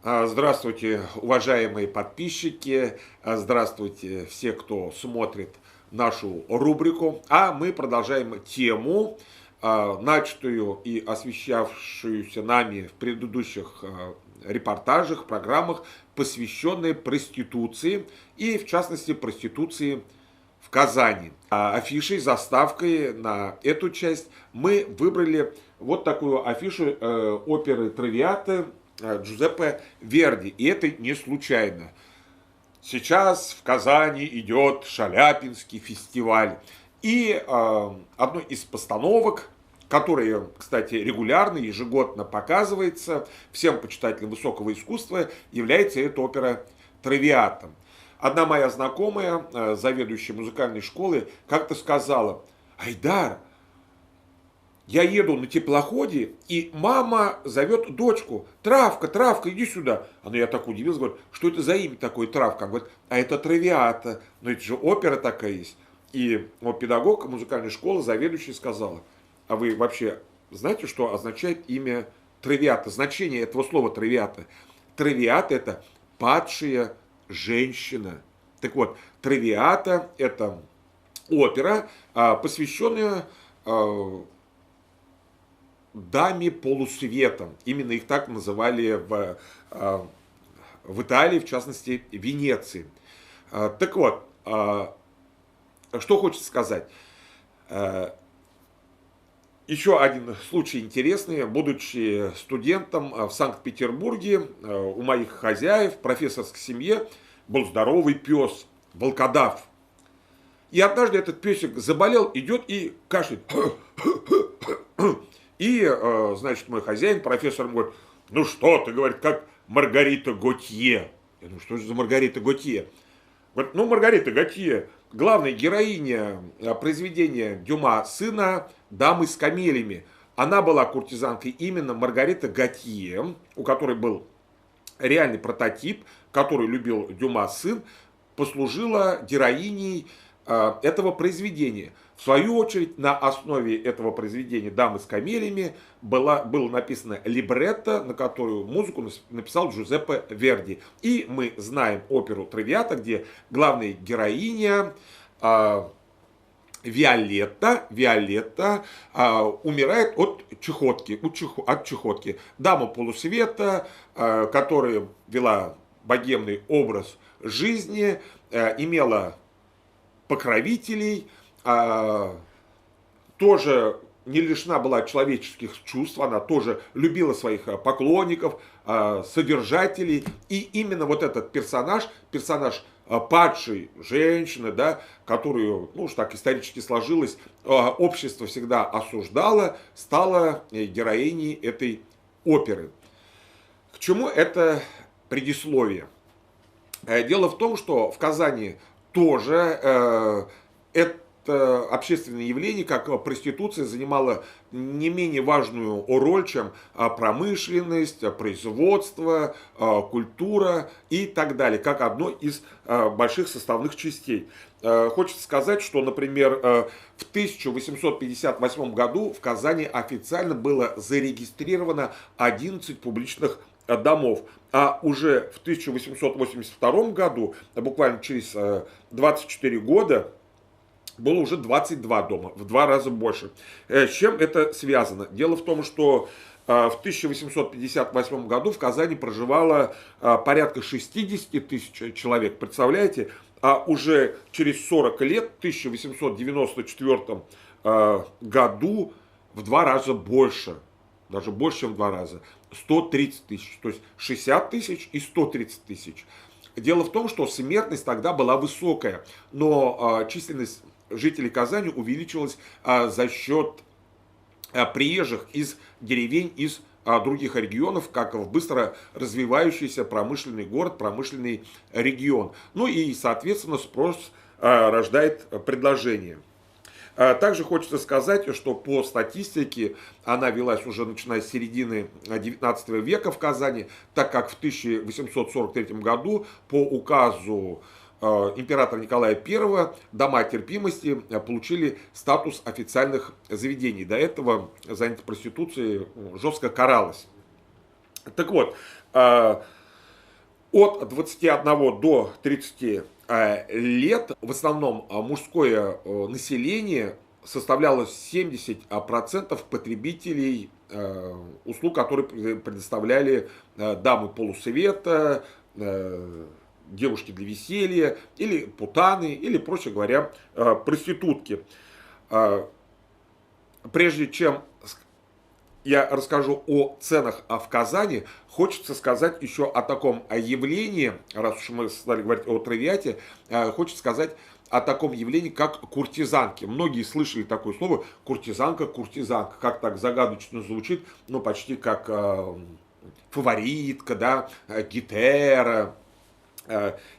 Здравствуйте, уважаемые подписчики, здравствуйте все, кто смотрит нашу рубрику. А мы продолжаем тему, начатую и освещавшуюся нами в предыдущих репортажах, программах, посвященные проституции и, в частности, проституции в Казани. Афишей, заставкой на эту часть мы выбрали вот такую афишу оперы «Травиата» Джузеппе Верди. И это не случайно. Сейчас в Казани идет Шаляпинский фестиваль. И одной из постановок, которая, кстати, регулярно, ежегодно показывается всем почитателям высокого искусства, является эта опера «Травиата». Одна моя знакомая, заведующая музыкальной школы, как-то сказала: «Айдар, я еду на теплоходе, и мама зовет дочку: Травка, Травка, иди сюда». Я так удивился, говорю: что это за имя такое, Травка? Она говорит: а это Травиата, но это же опера такая есть. И педагог музыкальной школы, заведующий, сказала: а вы вообще знаете, что означает имя Травиата? Значение этого слова Травиата. Травиата — это падшая женщина. Так вот, Травиата — это опера, посвященная даме полусвета. Именно их так называли в Италии, в частности, Венеции. Так вот, что хочется сказать. Еще один случай интересный. Будучи студентом в Санкт-Петербурге, у моих хозяев в профессорской семье был здоровый пес, волкодав. И однажды этот песик заболел, идет и кашляет. И, значит, мой хозяин, профессор, говорит: ну что ты, говорит, как Маргарита Готье. Я думаю, что же за Маргарита Готье? Говорит: ну, Маргарита Готье, главная героиня произведения Дюма «Сына дамы с камелями». Она была куртизанкой именно Маргарита Готье, у которой был реальный прототип, который любил Дюма сын, послужила героиней этого произведения. В свою очередь, на основе этого произведения «Дамы с камелями» было написано либретто, на которую музыку написал Джузеппе Верди. И мы знаем оперу «Травиата», где главная героиня Виолетта умирает от чехотки. Дама полусвета, которая вела богемный образ жизни, имела покровителей, тоже не лишена была человеческих чувств, она тоже любила своих поклонников, содержателей. И именно вот этот персонаж падшей женщины, да, которую, ну уж так исторически сложилось, общество всегда осуждало, стала героиней этой оперы. К чему это предисловие? Дело в том, что в Казани тоже это общественное явление, как проституция, занимало не менее важную роль, чем промышленность, производство, культура и так далее, как одно из больших составных частей. Хочется сказать, что, например, в 1858 году в Казани официально было зарегистрировано 11 публичных домов. А уже в 1882 году, буквально через 24 года, было уже 22 дома, в 2 раза больше. С чем это связано? Дело в том, что в 1858 году в Казани проживало порядка 60 тысяч человек, представляете? А уже через 40 лет, в 1894 году, в 2 раза больше. Даже больше, чем в 2 раза. 130 тысяч. То есть 60 тысяч и 130 тысяч. Дело в том, что смертность тогда была высокая, но численность жителей Казани увеличилась за счет приезжих из деревень, из других регионов, как в быстро развивающийся промышленный город, промышленный регион. Ну и, соответственно, спрос рождает предложение. Также хочется сказать, что по статистике она велась уже начиная с середины XIX века в Казани, так как в 1843 году по указу императора Николая I дома терпимости получили статус официальных заведений. До этого занятие проституцией жестко каралось. Так вот, От 21 до 30 лет в основном мужское население составляло 70% потребителей услуг, которые предоставляли дамы полусвета, девушки для веселья, или путаны, или, проще говоря, проститутки. Прежде чем я расскажу о ценах в Казани, хочется сказать еще о таком явлении, раз уж мы стали говорить о травиате, хочется сказать о таком явлении, как куртизанки. Многие слышали такое слово куртизанка, куртизанка, как так загадочно звучит, ну почти как фаворитка, да, гитера.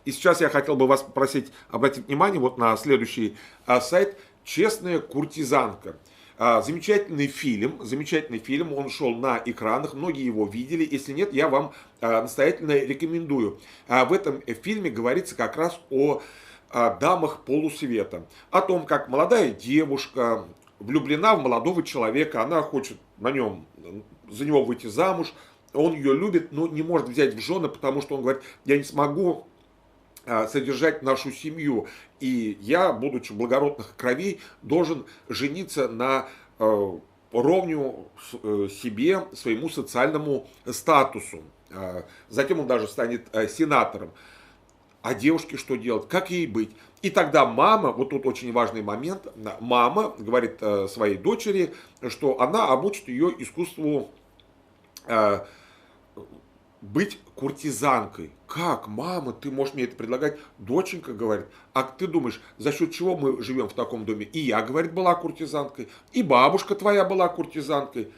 И сейчас я хотел бы вас попросить обратить внимание вот на следующий сайт «Честная куртизанка». Замечательный фильм, он шел на экранах, многие его видели, если нет, я вам настоятельно рекомендую. В этом фильме говорится как раз о дамах полусвета, о том, как молодая девушка влюблена в молодого человека, она хочет за него выйти замуж, он ее любит, но не может взять в жены, потому что он говорит, я не смогу содержать нашу семью. И я, будучи благородных кровей, должен жениться на ровню себе, своему социальному статусу. Затем он даже станет сенатором. А девушке что делать? Как ей быть? И тогда мама, вот тут очень важный момент, мама говорит своей дочери, что она обучит ее искусству быть куртизанкой. Как, мама, ты можешь мне это предлагать? Доченька говорит, а ты думаешь, за счет чего мы живем в таком доме? И я, говорит, была куртизанкой, и бабушка твоя была куртизанкой.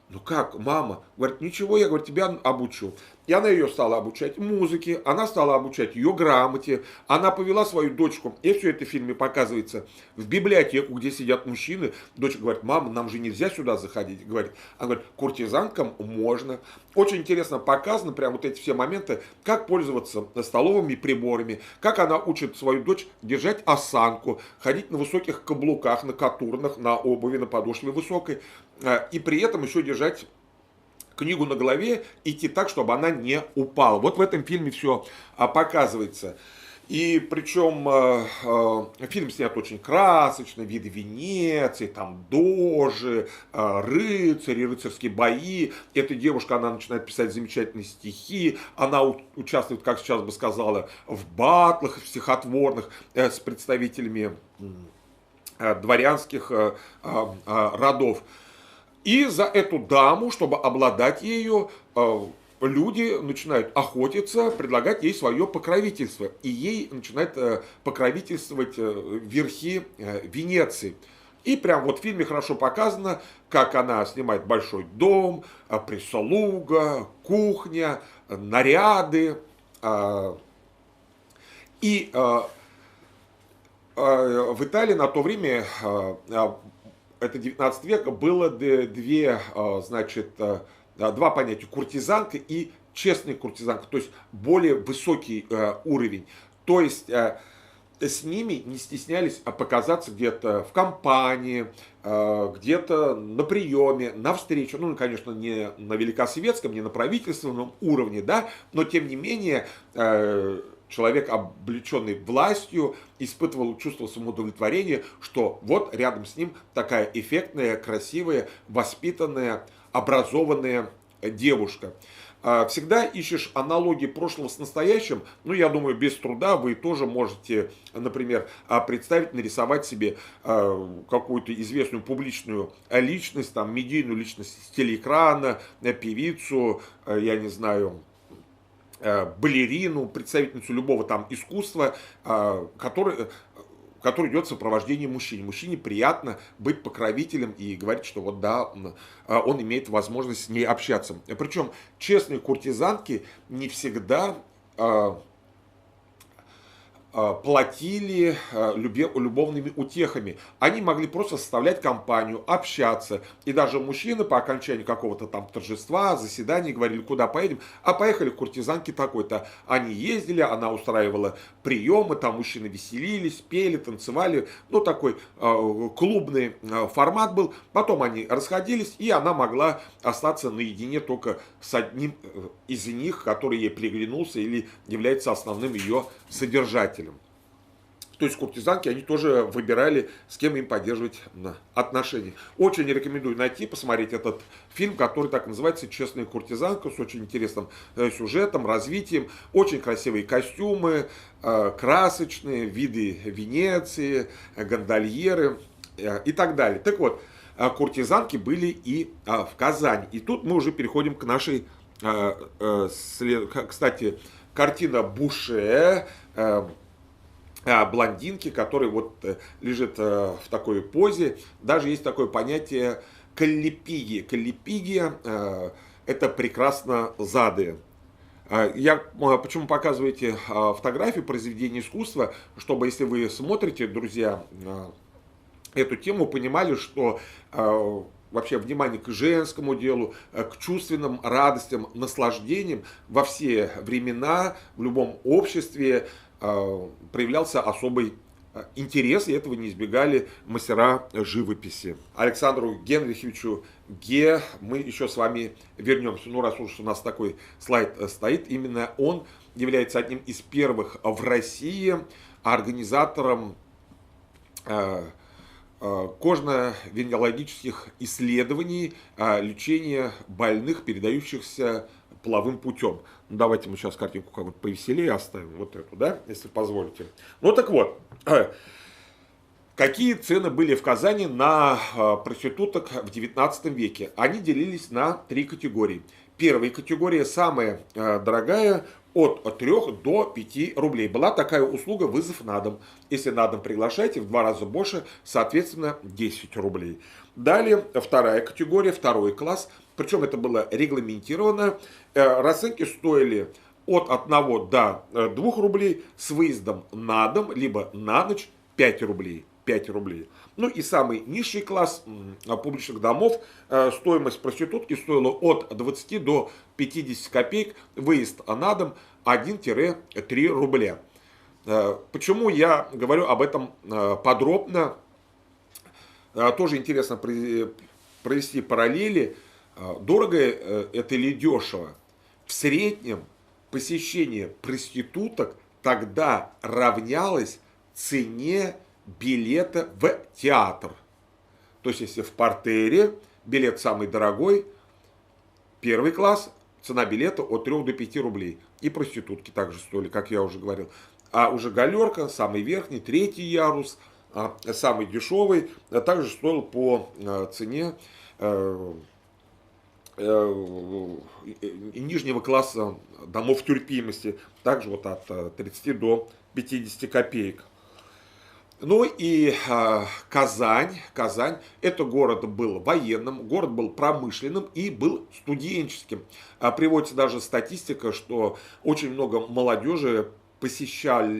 Ну как, мама? Говорит, ничего, я, говорит, тебя обучу. И она ее стала обучать музыке, она стала обучать ее грамоте, она повела свою дочку, и все это в фильме показывается, в библиотеку, где сидят мужчины. Дочка говорит, мама, нам же нельзя сюда заходить. Говорит, она говорит, куртизанкам можно. Очень интересно показано прям вот эти все моменты, как пользоваться столовыми приборами, как она учит свою дочь держать осанку, ходить на высоких каблуках, на катурнах, на обуви, на подошве высокой, и при этом еще держать книгу на голове, идти так, чтобы она не упала. Вот в этом фильме все показывается. И причем фильм снят очень красочно, виды Венеции, там дожи, рыцари, рыцарские бои. Эта девушка, она начинает писать замечательные стихи, она участвует, как сейчас бы сказала, в батлах, в стихотворных с представителями дворянских родов. И за эту даму, чтобы обладать ею, люди начинают охотиться, предлагать ей свое покровительство. И ей начинают покровительствовать верхи Венеции. И прям вот в фильме хорошо показано, как она снимает большой дом, прислуга, кухня, наряды. И в Италии на то время, это 19 век, было два понятия: куртизанка и честная куртизанка, то есть более высокий уровень. То есть с ними не стеснялись показаться где-то в компании, где-то на приеме, на встрече. Ну, конечно, не на великосветском, не на правительственном уровне, да, но тем не менее человек, облеченный властью, испытывал чувство самоудовлетворения, что вот рядом с ним такая эффектная, красивая, воспитанная, образованная девушка. Всегда ищешь аналогии прошлого с настоящим. Ну, я думаю, без труда вы тоже можете, например, представить, нарисовать себе какую-то известную публичную личность, там, медийную личность с телеэкрана, певицу, я не знаю, балерину, представительницу любого там искусства, который идет в сопровождении мужчины. Мужчине приятно быть покровителем и говорить, что вот да, он имеет возможность с ней общаться. Причем честные куртизанки не всегда платили любовными утехами. Они могли просто составлять компанию, общаться. И даже мужчины по окончании какого-то там торжества, заседания говорили, куда поедем. А поехали к куртизанке такой-то. Они ездили, она устраивала приемы, там мужчины веселились, пели, танцевали. Ну, такой клубный формат был. Потом они расходились, и она могла остаться наедине только с одним из них, который ей приглянулся или является основным ее содержателем. То есть куртизанки, они тоже выбирали, с кем им поддерживать отношения. Очень рекомендую найти, посмотреть этот фильм, который так называется «Честная куртизанка», с очень интересным сюжетом, развитием. Очень красивые костюмы, красочные, виды Венеции, гондольеры и так далее. Так вот, куртизанки были и в Казани. И тут мы уже переходим к нашей, кстати, картина Буше, блондинки, который вот лежит в такой позе. Даже есть такое понятие коллипигия. Коллипигия – это прекрасно задые. Я почему показываю эти фотографии произведения искусства, чтобы, если вы смотрите, друзья, эту тему, понимали, что вообще внимание к женскому делу, к чувственным радостям, наслаждениям во все времена, в любом обществе проявлялся особый интерес, и этого не избегали мастера живописи. Александру Генриховичу Ге мы еще с вами вернемся. Ну, раз уж у нас такой слайд стоит, именно он является одним из первых в России организатором кожно-венерологических исследований лечения больных, передающихся половым путем. Ну, давайте мы сейчас картинку как-нибудь повеселее оставим, вот эту, да, если позволите. Ну так вот, какие цены были в Казани на проституток в 19 веке? Они делились на 3 категории. Первая категория, самая дорогая, от 3 до 5 рублей. Была такая услуга вызов на дом. Если на дом приглашаете, в 2 раза больше, соответственно, 10 рублей. Далее, вторая категория, второй класс. Причем это было регламентировано. Расценки стоили от 1 до 2 рублей с выездом на дом, либо на ночь 5 рублей. 5 рублей. Ну и самый низший класс публичных домов, стоимость проститутки стоила от 20 до 50 копеек, выезд на дом 1-3 рубля. Почему я говорю об этом подробно? Тоже интересно провести параллели, дорого это или дешево. В среднем посещение проституток тогда равнялось цене билета в театр. То есть, если в партере билет самый дорогой, первый класс, цена билета от 3 до 5 рублей. И проститутки также стоили, как я уже говорил. А уже галерка, самый верхний, третий ярус, самый дешевый, также стоил по цене нижнего класса домов терпимости. Также вот от 30 до 50 копеек. Ну и Казань, это город был военным, город был промышленным и был студенческим. Приводится даже статистика, что очень много молодежи посещала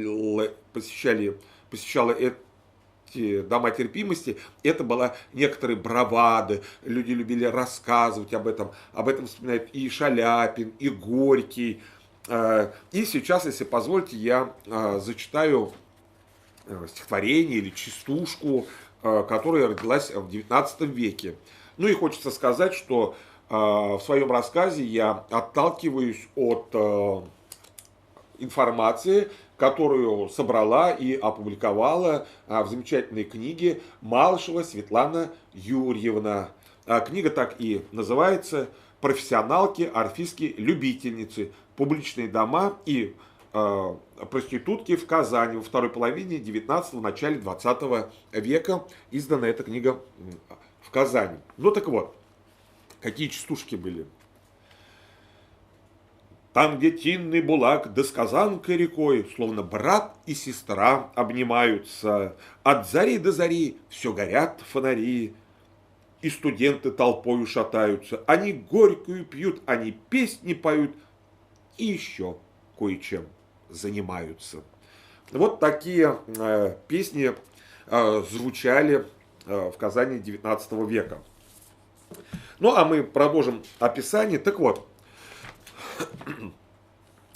эти дома терпимости. Это была некоторые бравады, люди любили рассказывать об этом вспоминают и Шаляпин, и Горький. И сейчас, если позволите, я зачитаю стихотворение или частушку, которая родилась в 19 веке. Ну и хочется сказать, что в своем рассказе я отталкиваюсь от информации, которую собрала и опубликовала в замечательной книге Малышева Светлана Юрьевна. Книга так и называется «Профессионалки, орфистки, любительницы. Публичные дома и проститутки в Казани во второй половине 19-го, начале 20 века». Издана эта книга в Казани. Ну так вот, какие частушки были. Там, где Тинный Булак да с Казанкой рекой, словно брат и сестра обнимаются, от зари до зари все горят фонари, и студенты толпою шатаются, они горькую пьют, они песни поют и еще кое-чем занимаются. Вот такие песни звучали в Казани XIX века. Ну, а мы продолжим описание. Так вот,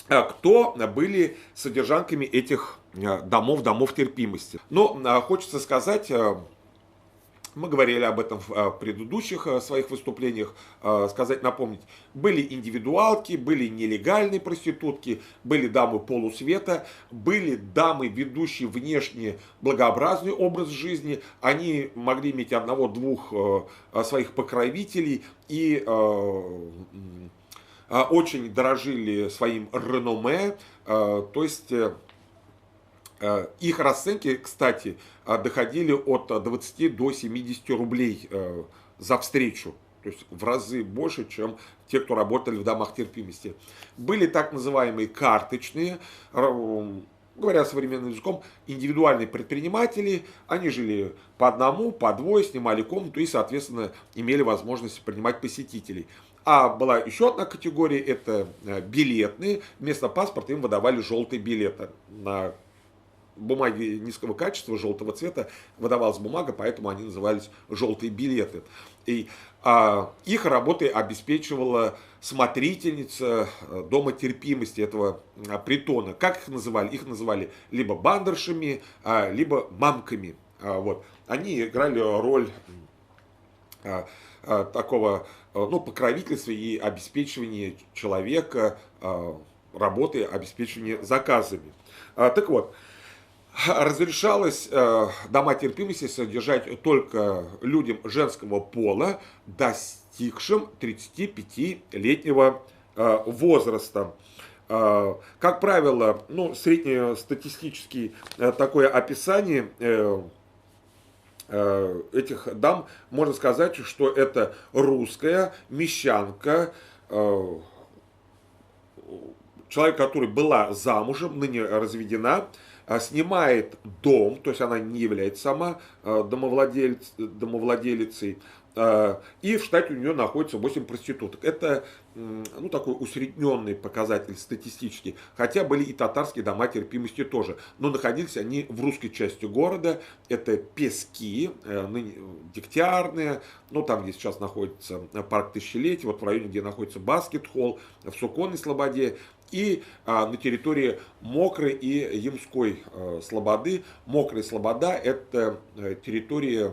кто были содержанками этих домов терпимости? Но хочется сказать, мы говорили об этом в предыдущих своих выступлениях, сказать, напомнить, были индивидуалки, были нелегальные проститутки, были дамы полусвета, были дамы, ведущие внешне благообразный образ жизни, они могли иметь одного-двух своих покровителей и очень дорожили своим реноме, то есть их расценки, кстати, доходили от 20 до 70 рублей за встречу. То есть в разы больше, чем те, кто работали в домах терпимости. Были так называемые карточные, говоря современным языком, индивидуальные предприниматели. Они жили по одному, по двое, снимали комнату и, соответственно, имели возможность принимать посетителей. А была еще одна категория, это билетные. Вместо паспорта им выдавали желтые билеты. На бумаге низкого качества, желтого цвета выдавалась бумага, поэтому они назывались желтые билеты. И их работой обеспечивала смотрительница дома терпимости этого притона. Как их называли? Их называли либо бандершами, либо мамками. Вот. Они играли роль такого покровительства и обеспечивания человека работой, обеспечивания заказами. Так вот, разрешалось дома терпимости содержать только людям женского пола, достигшим 35-летнего возраста. Как правило, среднестатистически такое описание этих дам, можно сказать, что это русская мещанка, человек, который была замужем, ныне разведена, снимает дом, то есть она не является сама домовладелицей, и в штате у нее находится 8 проституток. Это такой усредненный показатель статистический, хотя были и татарские дома терпимости тоже, но находились они в русской части города, это Пески, ныне Дегтярные, там, где сейчас находится парк Тысячелетия, вот в районе, где находится баскет-холл, в Суконной Слободе, и на территории Мокрой и Ямской Слободы. Мокрая Слобода – это территория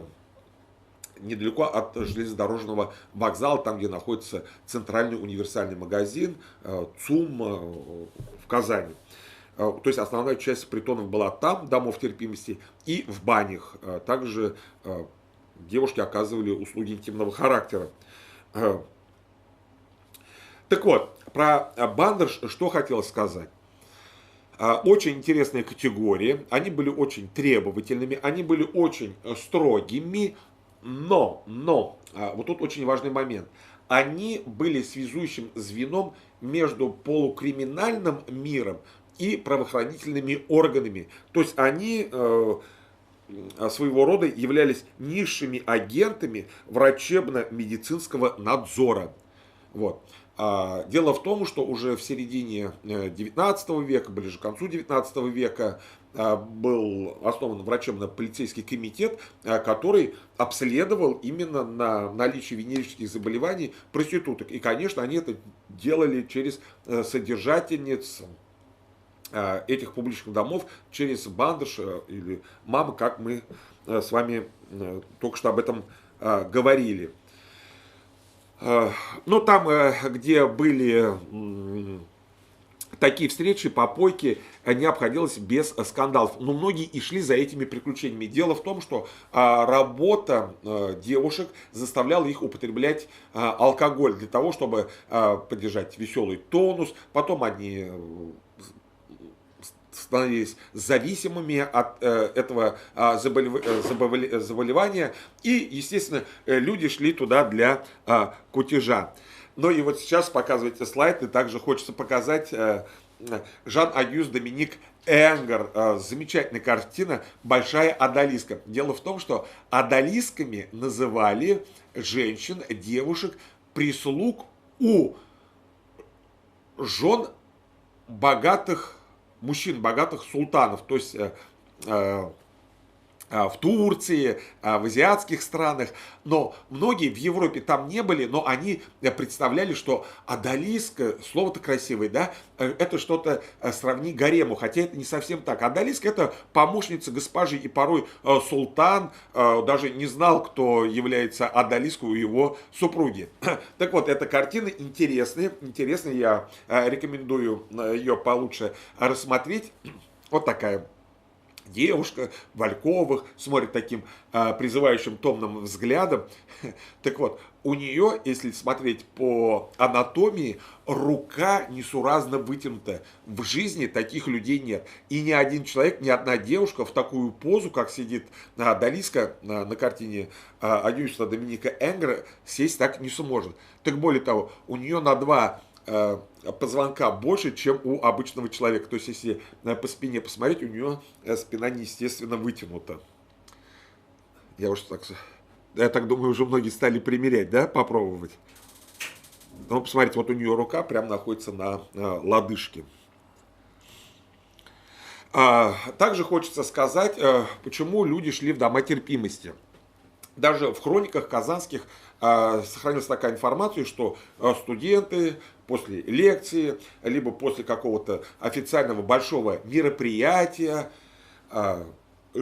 недалеко от железнодорожного вокзала, там, где находится центральный универсальный магазин ЦУМ в Казани. То есть основная часть притонов была там, домов терпимости, и в банях. Также девушки оказывали услуги интимного характера. Так вот, про бандерш что хотелось сказать. Очень интересная категория, они были очень требовательными, они были очень строгими, но, вот тут очень важный момент, они были связующим звеном между полукриминальным миром и правоохранительными органами. То есть они своего рода являлись низшими агентами врачебно-медицинского надзора. Вот. Дело в том, что уже в середине 19 века, ближе к концу 19 века, был основан врачебно-полицейский комитет, который обследовал именно на наличие венерических заболеваний проституток. И, конечно, они это делали через содержательниц этих публичных домов, через бандерш или мамы, как мы с вами только что об этом говорили. Там, где были такие встречи, попойки, не обходилось без скандалов. Но многие и шли за этими приключениями. Дело в том, что работа девушек заставляла их употреблять алкоголь для того, чтобы поддержать веселый тонус. Потом они становились зависимыми от этого заболевания. И, естественно, люди шли туда для кутежа. Ну и вот сейчас показывается слайд, и также хочется показать Жан-Агюст Доминик Энгер. Замечательная картина «Большая одолиска». Дело в том, что одолисками называли женщин, девушек, прислуг у жен богатых мужчин богатых султанов, то есть в Турции, в азиатских странах, но многие в Европе там не были, но они представляли, что одалиска, слово-то красивое, да, это что-то сравни гарему, хотя это не совсем так. Одалиска это помощница госпожи, и порой султан даже не знал, кто является одалиской у его супруги. Так вот, эта картина интересная, я рекомендую ее получше рассмотреть. Вот такая девушка в альковых, смотрит таким призывающим томным взглядом. Так вот, у нее, если смотреть по анатомии, рука несуразно вытянута. В жизни таких людей нет. И ни один человек, ни одна девушка в такую позу, как сидит Далиска на картине Агюста Доминика Энгера, сесть так не сможет. Так более того, у нее на два позвонка больше, чем у обычного человека. То есть, если по спине посмотреть, у нее спина неестественно вытянута. Я так думаю, уже многие стали примерять, да, попробовать. Но посмотрите, вот у нее рука прям находится на лодыжке. Также хочется сказать, почему люди шли в дома терпимости. Даже в хрониках казанских сохранилась такая информация, что студенты после лекции, либо после какого-то официального большого мероприятия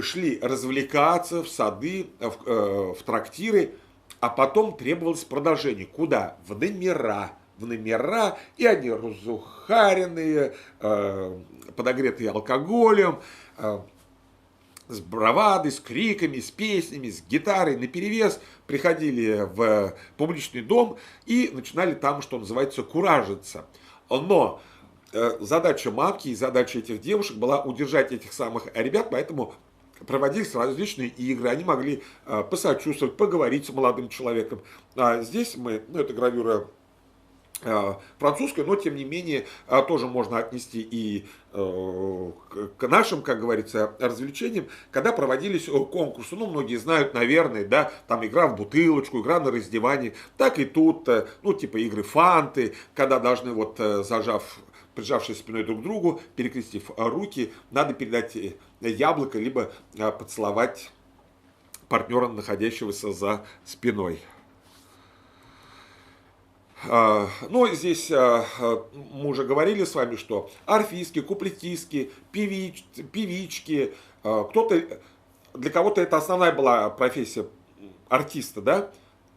шли развлекаться в сады, в трактиры, а потом требовалось продолжение. Куда? В номера. И они разухаренные, подогретые алкоголем, с бравадой, с криками, с песнями, с гитарой наперевес приходили в публичный дом и начинали там, что называется, куражиться. Но задача мамки и задача этих девушек была удержать этих самых ребят, поэтому проводились различные игры, они могли посочувствовать, поговорить с молодым человеком. А здесь это гравюра французская, но тем не менее тоже можно отнести и к нашим, как говорится, развлечениям, когда проводились конкурсы. Ну, многие знают, наверное, да, там игра в бутылочку, игра на раздевание, так и тут, типа игры фанты, когда должны прижавшись спиной друг к другу, перекрестив руки, надо передать яблоко, либо поцеловать партнера, находящегося за спиной. Здесь мы уже говорили с вами, что арфистки, куплетистки, певички, для кого-то это основная была профессия артиста, да,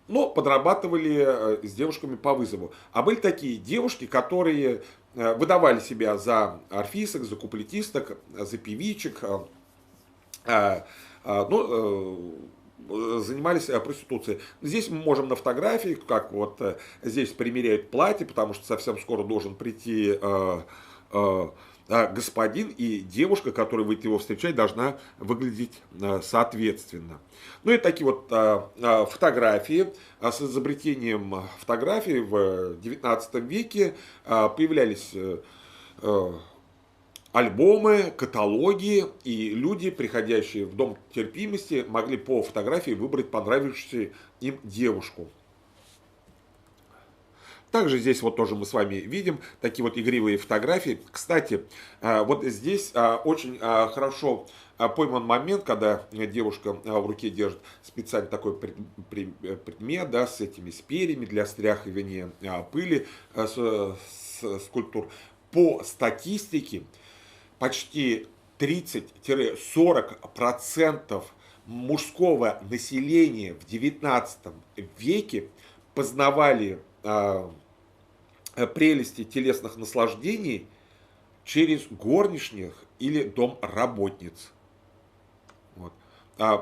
но подрабатывали с девушками по вызову. А были такие девушки, которые выдавали себя за арфисток, за куплетисток, за певичек, занимались проституцией. Здесь мы можем на фотографии, как вот здесь примеряют платье, потому что совсем скоро должен прийти господин, и девушка, которая выйдет его встречать, должна выглядеть соответственно. Ну и такие вот фотографии. С изобретением фотографий в 19 веке появлялись альбомы, каталоги, и люди, приходящие в дом терпимости, могли по фотографии выбрать понравившуюся им девушку. Также здесь вот тоже мы с вами видим такие вот игривые фотографии. Кстати, вот здесь очень хорошо пойман момент, когда девушка в руке держит специально такой предмет, да, с этими перьями для стряхивания пыли с скульптур. По статистике, почти 30-40% мужского населения в 19 веке познавали прелести телесных наслаждений через горничных или домработниц. Вот.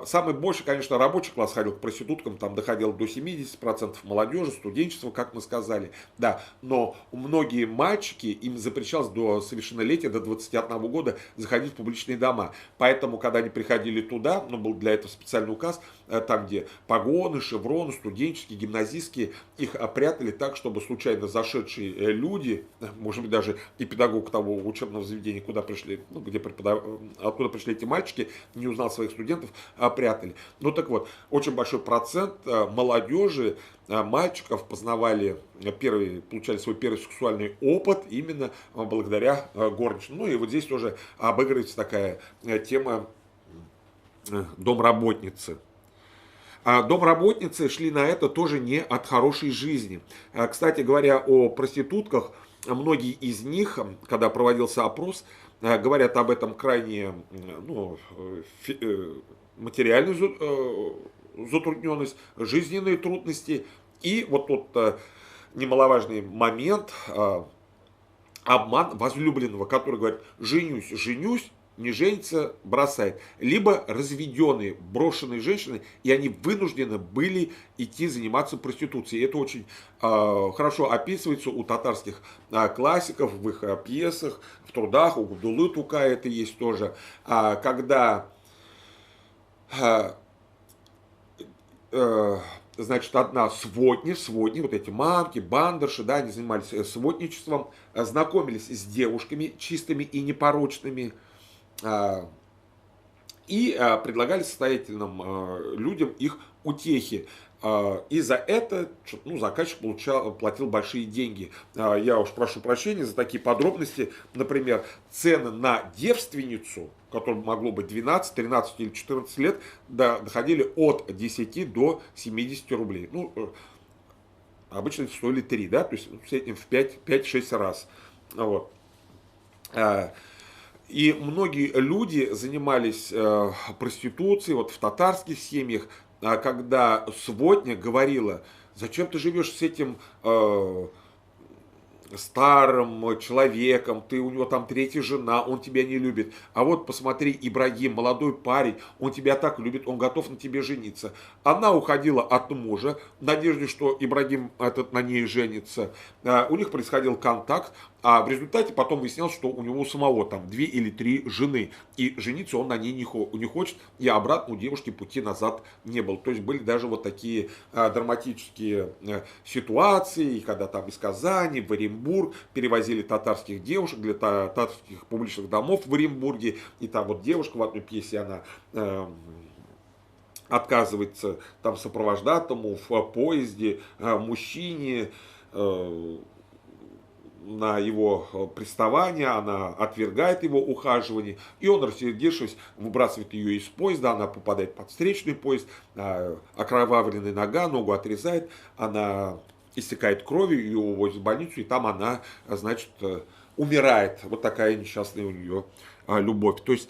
Самый больше, конечно, рабочий класс ходил к проституткам, там доходило до 70% молодежи, студенчества, как мы сказали. Да, но многие мальчики, им запрещалось до совершеннолетия, до 21 года заходить в публичные дома. Поэтому, когда они приходили туда, был для этого специальный указ, там, где погоны, шевроны, студенческие, гимназистские, их прятали так, чтобы случайно зашедшие люди, может быть, даже и педагог того учебного заведения, куда пришли, ну, откуда пришли эти мальчики, не узнал своих студентов, прятали. Ну, так вот, очень большой процент молодежи, мальчиков получали свой первый сексуальный опыт именно благодаря горничным. Ну и вот здесь тоже обыгрывается такая тема домработницы. А домработницы шли на это тоже не от хорошей жизни. Кстати говоря, о проститутках, многие из них, когда проводился опрос, говорят об этом крайне ну, материальную затрудненность, жизненные трудности. И вот тот немаловажный момент, обман возлюбленного, который говорит: женюсь, женюсь, не женится, бросает. Либо разведенные, брошенные женщины, и они вынуждены были идти заниматься проституцией. Это очень хорошо описывается у татарских классиков в их пьесах, в трудах, у Габдуллы Тукая это есть тоже, когда значит, одна сводни, вот эти мамки, бандерши, да, они занимались сводничеством, знакомились с девушками чистыми и непорочными, и предлагали состоятельным людям их утехи. И за это ну, заказчик платил большие деньги. Я уж прошу прощения за такие подробности. Например, цены на девственницу, которой могло быть 12, 13 или 14 лет, доходили от 10 до 70 рублей. Ну, обычно это стоили 3, да, то есть в среднем в 5-6 раз. Вот. И многие люди занимались проституцией вот в татарских семьях, когда сводня говорила: зачем ты живешь с этим старым человеком, у него там третья жена, он тебя не любит. А вот посмотри, Ибрагим, молодой парень, он тебя так любит, он готов на тебе жениться. Она уходила от мужа в надежде, что Ибрагим этот на ней женится. У них происходил контакт, а в результате потом выяснялось, что у него самого там 2 или 3 жены. И жениться он на ней не хочет, и обратно у девушки пути назад не было. То есть были даже вот такие драматические ситуации, когда там из Казани в Оренбург перевозили татарских девушек для татарских публичных домов в Оренбурге. И там вот девушка в одной пьесе, она отказывается там сопровождатому в поезде мужчине, на его приставание, она отвергает его ухаживание, и он, рассердившись, выбрасывает ее из поезда, она попадает под встречный поезд, окровавленная нога, ногу отрезает, она истекает кровью, ее увозят в больницу, и там она, значит, умирает. Вот такая несчастная у нее любовь. То есть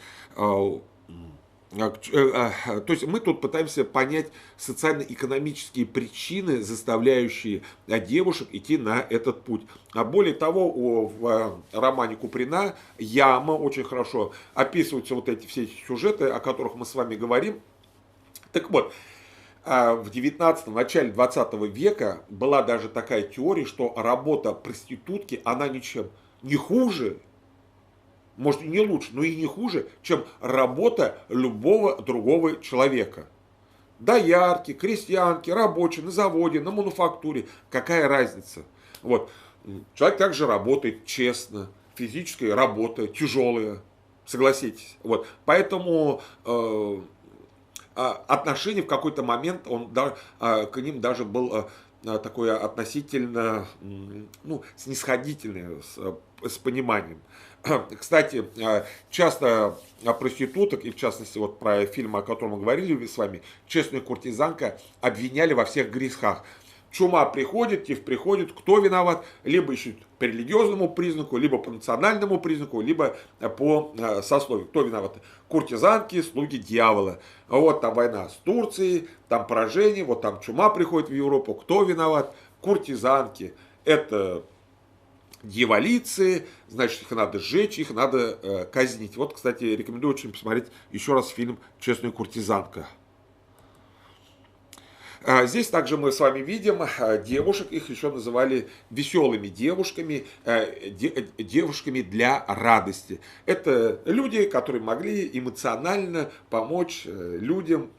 мы тут пытаемся понять социально-экономические причины, заставляющие девушек идти на этот путь. А более того, в романе Куприна «Яма» очень хорошо описываются вот эти все сюжеты, о которых мы с вами говорим. Так вот, в 19-м, начале 20 века была даже такая теория, что работа проститутки, она ничем не хуже, может и не лучше, но и не хуже, чем работа любого другого человека. Доярки, крестьянки, рабочие на заводе, на мануфактуре. Какая разница? Вот. Человек также работает честно, физическая работа тяжелая, согласитесь. Вот. Поэтому отношение в какой-то момент, к ним даже был такое относительно снисходительное, с пониманием. Кстати, часто проституток, и в частности вот про фильм, о котором мы говорили с вами, «Честная куртизанка», обвиняли во всех грехах. Чума приходит, тиф приходит, кто виноват? Либо ищут по религиозному признаку, либо по национальному признаку, либо по сословию. Кто виноват? Куртизанки, слуги дьявола. Вот там война с Турцией, там поражение, вот там чума приходит в Европу. Кто виноват? Куртизанки. Это дьяволицы, значит, их надо сжечь, их надо казнить. Вот, кстати, рекомендую очень посмотреть еще раз фильм «Честная куртизанка». Здесь также мы с вами видим девушек, их еще называли веселыми девушками, девушками для радости. Это люди, которые могли эмоционально помочь людям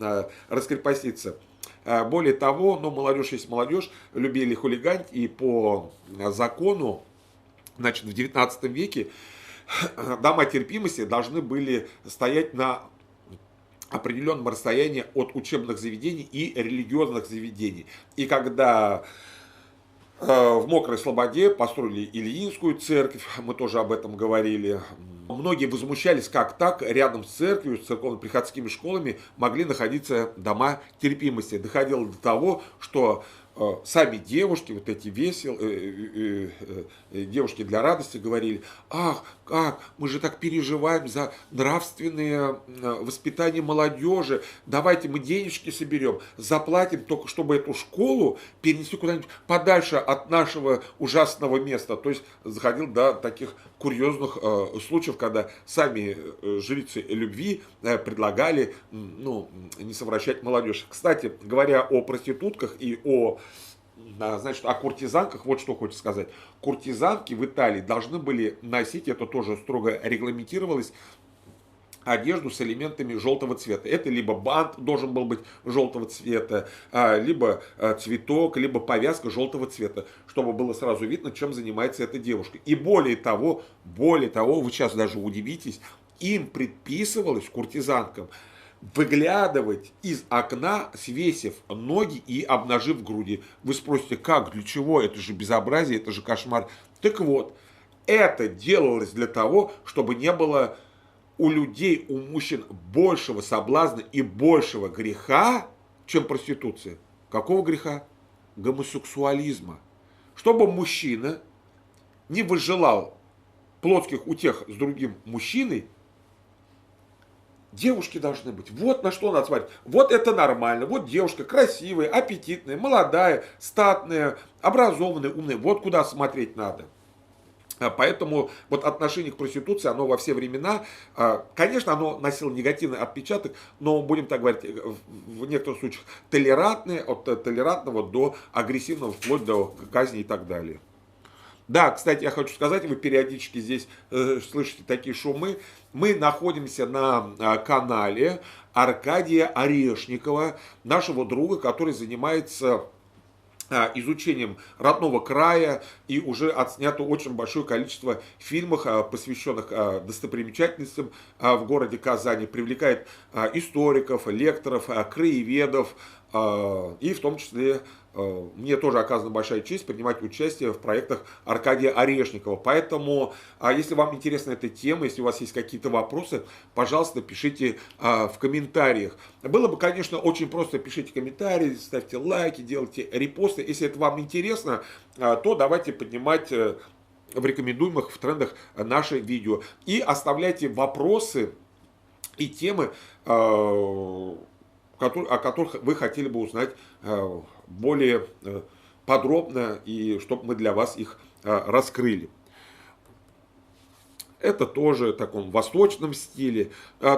раскрепоститься. Более того, ну, молодежь есть молодежь, любили хулиганить, и по закону, значит, в 19 веке дома терпимости должны были стоять на определенном расстоянии от учебных заведений и религиозных заведений. И когда в Мокрой Слободе построили Ильинскую церковь, мы тоже об этом говорили. Многие возмущались, как так рядом с церковью, с церковно-приходскими школами могли находиться дома терпимости. Доходило до того, что сами девушки, вот эти девушки для радости говорили: ах, как, мы же так переживаем за нравственное воспитание молодежи, давайте мы денежки соберем, заплатим, только чтобы эту школу перенести куда-нибудь подальше от нашего ужасного места. То есть заходил до таких курьезных случаев, когда сами жрицы любви предлагали, ну, не совращать молодежь. Кстати, говоря о проститутках и значит, о куртизанках, вот что хочется сказать. Куртизанки в Италии должны были носить, это тоже строго регламентировалось, одежду с элементами желтого цвета. Это либо бант должен был быть желтого цвета, либо цветок, либо повязка желтого цвета, чтобы было сразу видно, чем занимается эта девушка. И более того, вы сейчас даже удивитесь, им предписывалось, куртизанкам, выглядывать из окна, свесив ноги и обнажив груди. Вы спросите, как, для чего? Это же безобразие, это же кошмар. Так вот, это делалось для того, чтобы не было у людей, у мужчин большего соблазна и большего греха, чем проституция. Какого греха? Гомосексуализма. Чтобы мужчина не возжелал плотских утех с другим мужчиной, девушки должны быть. Вот на что надо смотреть. Вот это нормально. Вот девушка красивая, аппетитная, молодая, статная, образованная, умная. Вот куда смотреть надо. Поэтому вот отношение к проституции, оно во все времена, конечно, оно носило негативный отпечаток, но, будем так говорить, в некоторых случаях толерантное, от толерантного до агрессивного, вплоть до казни и так далее. Да, кстати, я хочу сказать, вы периодически здесь слышите такие шумы. Мы находимся на канале Аркадия Орешникова, нашего друга, который занимается изучением родного края, и уже отснято очень большое количество фильмов, посвященных достопримечательностям в городе Казани, привлекает историков, лекторов, краеведов, и в том числе мне тоже оказана большая честь принимать участие в проектах Аркадия Орешникова. Поэтому, если вам интересна эта тема, если у вас есть какие-то вопросы, пожалуйста, пишите в комментариях. Было бы, конечно, очень просто: пишите комментарии, ставьте лайки, делайте репосты. Если это вам интересно, то давайте поднимать в рекомендуемых, в трендах наши видео. И оставляйте вопросы и темы, о которых вы хотели бы узнать более подробно, и чтобы мы для вас их раскрыли. Это тоже в таком восточном стиле.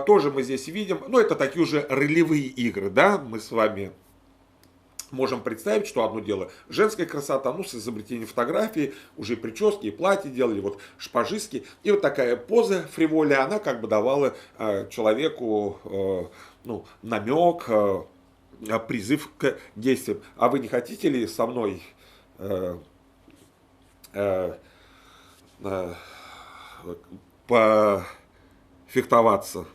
Тоже мы здесь видим, ну, это такие уже ролевые игры, да, мы с вами можем представить, что одно дело женская красота, ну, с изобретением фотографии, уже прически и платья делали, вот шпажистки, и вот такая поза фриволя, она как бы давала человеку, ну, намек, призыв к действиям. А вы не хотите ли со мной пофехтоваться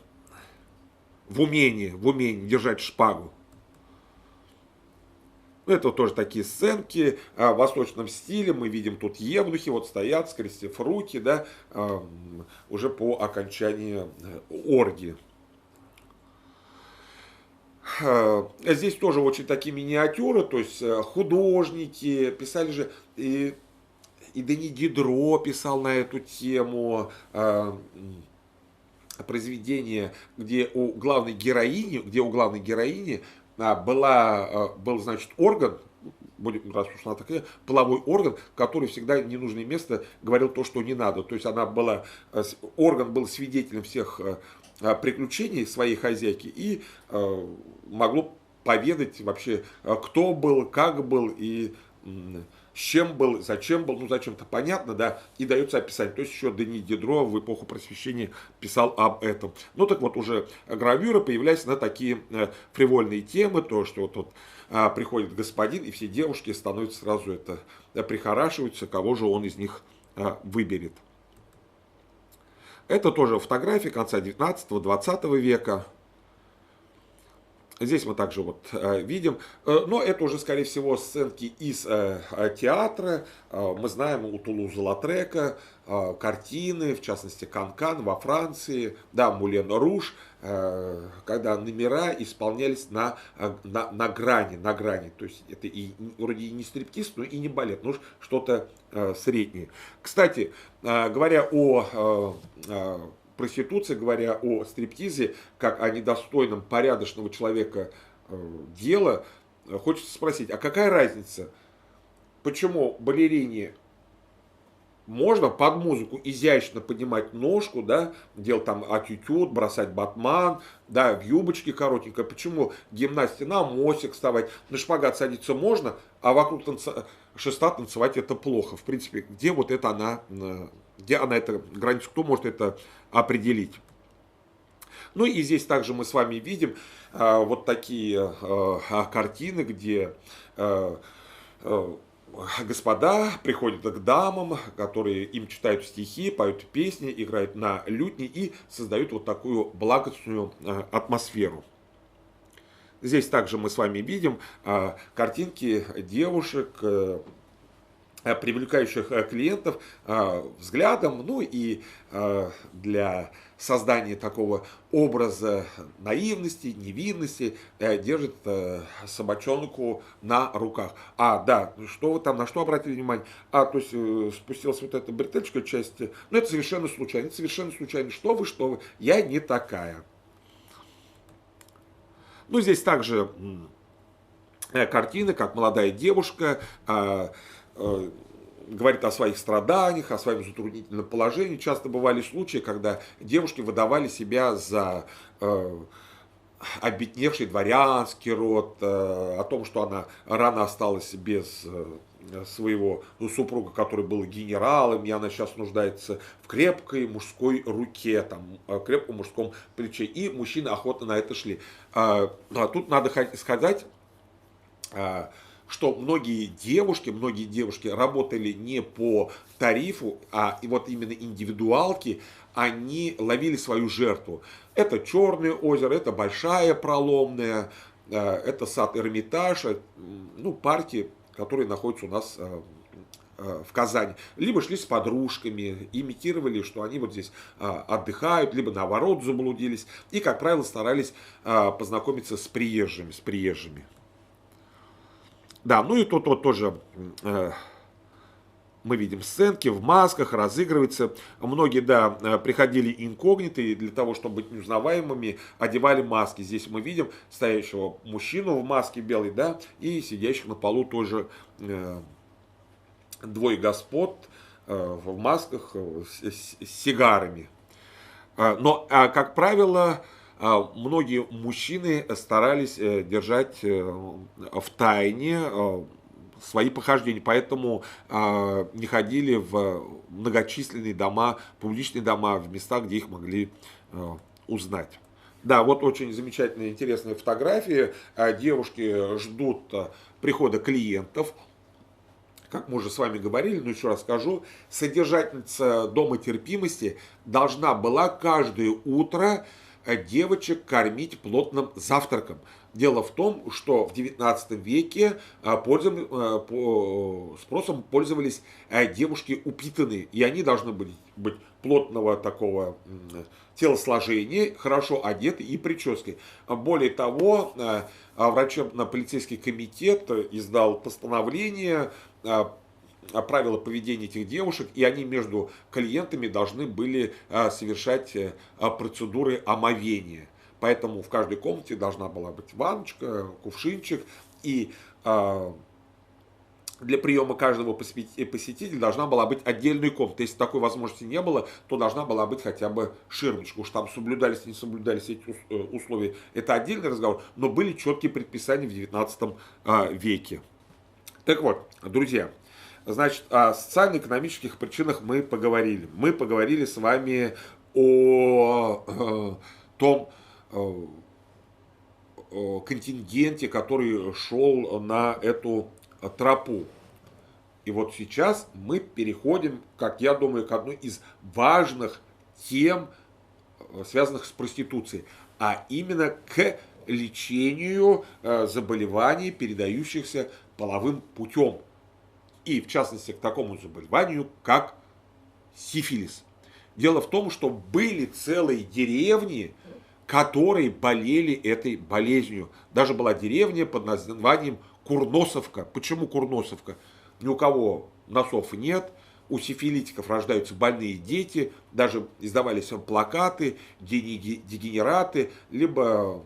в умении держать шпагу? Это тоже такие сценки в восточном стиле. Мы видим тут евнухи, вот стоят, скрестив руки, да, уже по окончании оргии. Здесь тоже очень такие миниатюры, то есть художники писали же, и Дени Дидро писал на эту тему произведение, где у главной героини был, значит, орган, раз уж она такая, половой орган, который всегда в ненужное место говорил то, что не надо. То есть орган был свидетелем всех приключений своей хозяйки и могло поведать вообще, кто был, как был и с чем был, зачем был, ну зачем-то понятно, да, и дается описание. То есть еще Дени Дидро в эпоху просвещения писал об этом. Ну так вот, уже гравюры появлялись на такие фривольные темы, то, что вот приходит господин, и все девушки становятся сразу это, прихорашиваются, кого же он из них выберет. Это тоже фотографии конца 19-20 века. Здесь мы также вот видим, но это уже, скорее всего, сценки из театра. Мы знаем у Тулуза-Латрека картины, в частности, Канкан во Франции, да, Мулен Руж, когда номера исполнялись на грани. То есть это и вроде и не стриптиз, но и не балет, ну что-то среднее. Кстати, говоря о проституции, говоря о стриптизе, как о недостойном порядочного человека дела, хочется спросить, а какая разница, почему балерине можно под музыку изящно поднимать ножку, да, делать там атютюд, бросать батман, да, в юбочке коротенькой, почему гимнасте на мостик вставать, на шпагат садиться можно, а вокруг шеста танцевать это плохо. В принципе, где вот это где она эта граница, кто может это определить? Ну и здесь также мы с вами видим вот такие картины, где господа приходят к дамам, которые им читают стихи, поют песни, играют на лютне и создают вот такую благостную атмосферу. Здесь также мы с вами видим картинки девушек, привлекающих клиентов взглядом, ну и для создания такого образа наивности, невинности держит собачонку на руках. Да, что вы там, на что обратили внимание? То есть спустилась вот эта бретельчатая часть, ну это совершенно случайно, что вы, я не такая. Ну здесь также картины, как молодая девушка говорит о своих страданиях, о своем затруднительном положении. Часто бывали случаи, когда девушки выдавали себя за обедневший дворянский род, о том, что она рано осталась без своего супруга, который был генералом, и она сейчас нуждается в крепкой мужской руке, там, крепком мужском плече. И мужчины охотно на это шли. Тут надо сказать, что многие девушки работали не по тарифу, и вот именно индивидуалки, они ловили свою жертву. Это Черное озеро, это Большая Проломная, это сад Эрмитаж, ну, парки, которые находятся у нас в Казани. Либо шли с подружками, имитировали, что они вот здесь отдыхают, либо наоборот заблудились. И, как правило, старались познакомиться с приезжими. Да, ну и тут вот тоже мы видим сценки в масках, разыгрывается. Многие, да, приходили инкогниты, и для того, чтобы быть неузнаваемыми, одевали маски. Здесь мы видим стоящего мужчину в маске белой, да, и сидящих на полу тоже двое господ в масках с сигарами. Но, как правило, многие мужчины старались держать в тайне свои похождения, поэтому не ходили в многочисленные дома, публичные дома, в места, где их могли узнать. Да, вот очень замечательная, интересная фотография. Девушки ждут прихода клиентов. Как мы уже с вами говорили, но еще раз скажу, содержательница дома терпимости должна была каждое утро девочек кормить плотным завтраком. Дело в том, что в 19 веке спросом пользовались девушки упитанные, и они должны были быть плотного такого телосложения, хорошо одеты и прически. Более того, врачебно-полицейский комитет издал постановление, правила поведения этих девушек, и они между клиентами должны были совершать процедуры омовения. Поэтому в каждой комнате должна была быть ванночка, кувшинчик, и для приема каждого посетителя должна была быть отдельная комната. Если такой возможности не было, то должна была быть хотя бы ширмочка. Уж там соблюдались, не соблюдались эти условия, это отдельный разговор, но были четкие предписания в XIX веке. Так вот, друзья, значит, о социально-экономических причинах мы поговорили. Мы поговорили с вами о том контингенте, который шел на эту тропу. И вот сейчас мы переходим, как я думаю, к одной из важных тем, связанных с проституцией, а именно к лечению заболеваний, передающихся половым путем. И в частности к такому заболеванию, как сифилис. Дело в том, что были целые деревни, которые болели этой болезнью. Даже была деревня под названием Курносовка. Почему Курносовка? Ни у кого носов нет, у сифилитиков рождаются больные дети, даже издавались плакаты, дегенераты, либо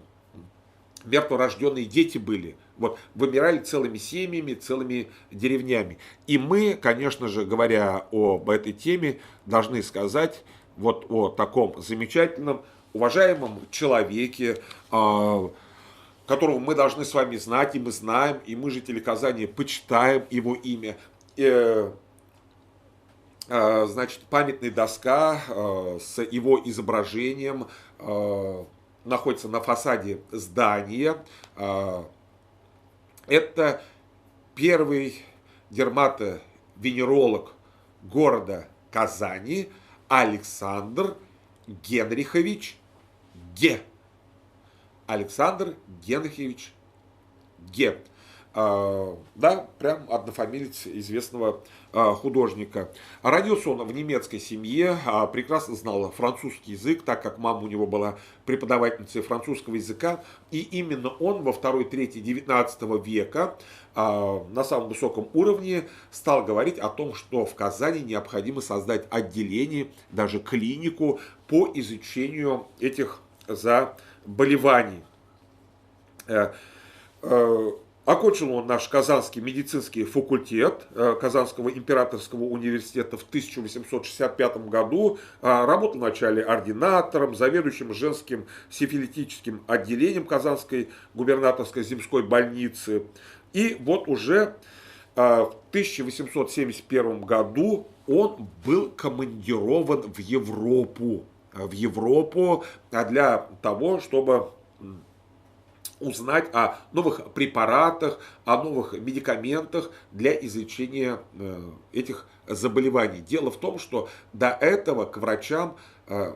мертворожденные дети были. Вот, вымирали целыми семьями, целыми деревнями. И мы, конечно же, говоря об этой теме, должны сказать вот о таком замечательном, уважаемом человеке, которого мы должны с вами знать, и мы знаем, и мы, жители Казани, почитаем его имя. Значит, памятная доска с его изображением находится на фасаде здания. Это первый дерматовенеролог города Казани Александр Генрихович Ге. Александр Генрихович Ге. Да, прям однофамилец известного художника. Родился он в немецкой семье, прекрасно знал французский язык, так как мама у него была преподавательницей французского языка. И именно он во второй трети 19 века на самом высоком уровне стал говорить о том, что в Казани необходимо создать отделение, даже клинику по изучению этих заболеваний. Окончил он наш Казанский медицинский факультет Казанского императорского университета в 1865 году. Работал вначале ординатором, заведующим женским сифилитическим отделением Казанской губернаторской земской больницы. И вот уже в 1871 году он был командирован в Европу для того, чтобы узнать о новых препаратах, о новых медикаментах для излечения этих заболеваний. Дело в том, что до этого к врачам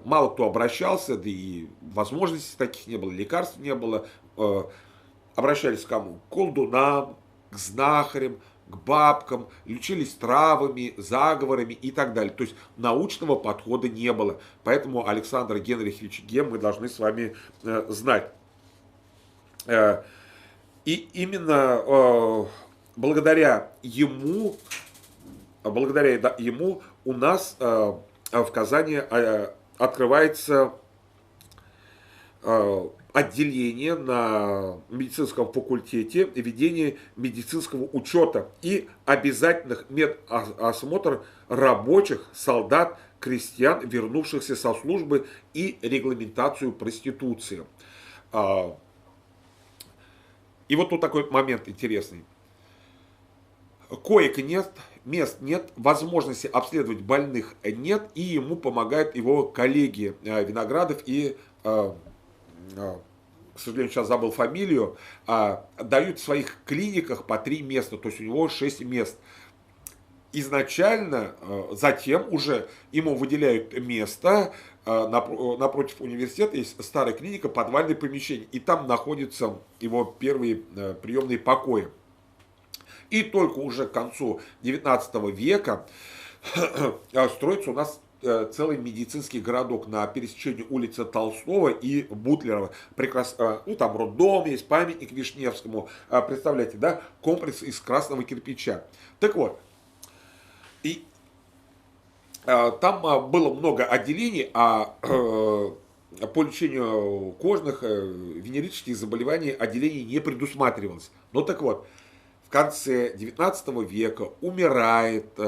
мало кто обращался, да и возможностей таких не было, лекарств не было. Обращались к кому? К колдунам, к знахарям, к бабкам, лечились травами, заговорами и так далее. То есть научного подхода не было. Поэтому Александр Генрихович Ге мы должны с вами знать. И именно благодаря ему у нас в Казани открывается отделение на медицинском факультете ведения медицинского учета и обязательных медосмотр рабочих, солдат, крестьян, вернувшихся со службы, и регламентацию проституции. И вот тут такой момент интересный. Коек нет, мест нет, возможности обследовать больных нет, и ему помогают его коллеги Виноградов и, к сожалению, сейчас забыл фамилию, дают в своих клиниках по 3 места, то есть у него 6 мест. Изначально, затем уже ему выделяют место, напротив университета есть старая клиника, подвальное помещение, и там находятся его первые приемные покои. И только уже к концу 19 века строится у нас целый медицинский городок на пересечении улицы Толстого и Бутлерова. Прекрасно, ну там роддом есть, памятник Вишневскому, представляете, да, комплекс из красного кирпича. Так вот, и там было много отделений, по лечению кожных, венерических заболеваний отделений не предусматривалось. Но так вот, в конце 19 века умирает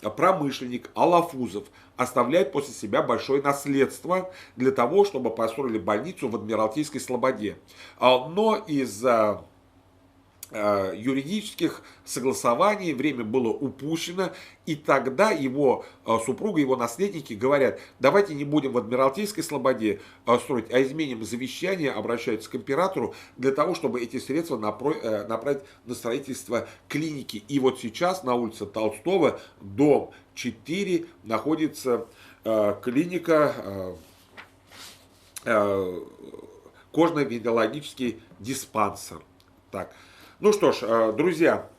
промышленник Алафузов, оставляет после себя большое наследство для того, чтобы построили больницу в Адмиралтейской Слободе. Но из-за юридических согласований время было упущено, и тогда его супруга, его наследники говорят: давайте не будем в Адмиралтейской Слободе строить, а изменим завещание, обращаются к императору для того, чтобы эти средства направить на строительство клиники. И вот сейчас на улице Толстого, дом 4, находится клиника, кожно-венерологический диспансер. Так. Ну что ж, друзья,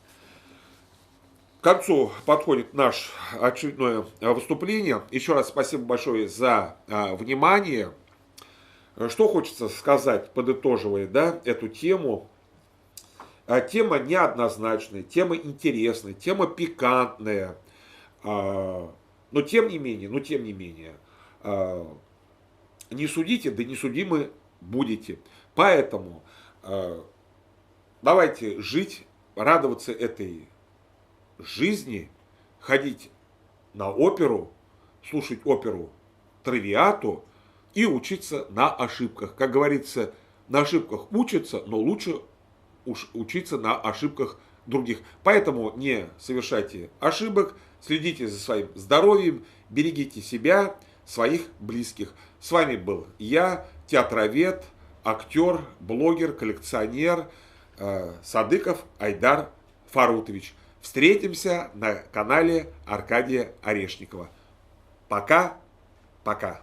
к концу подходит наше очередное выступление. Еще раз спасибо большое за внимание. Что хочется сказать, подытоживая, да, эту тему. Тема неоднозначная, тема интересная, тема пикантная. Но тем не менее, не судите, да не судимы будете. Поэтому давайте жить, радоваться этой жизни, ходить на оперу, слушать оперу Травиату и учиться на ошибках. Как говорится, на ошибках учатся, но лучше уж учиться на ошибках других. Поэтому не совершайте ошибок, следите за своим здоровьем, берегите себя, своих близких. С вами был я, театровед, актер, блогер, коллекционер Садыков Айдар Фарутович. Встретимся на канале Аркадия Орешникова. Пока-пока.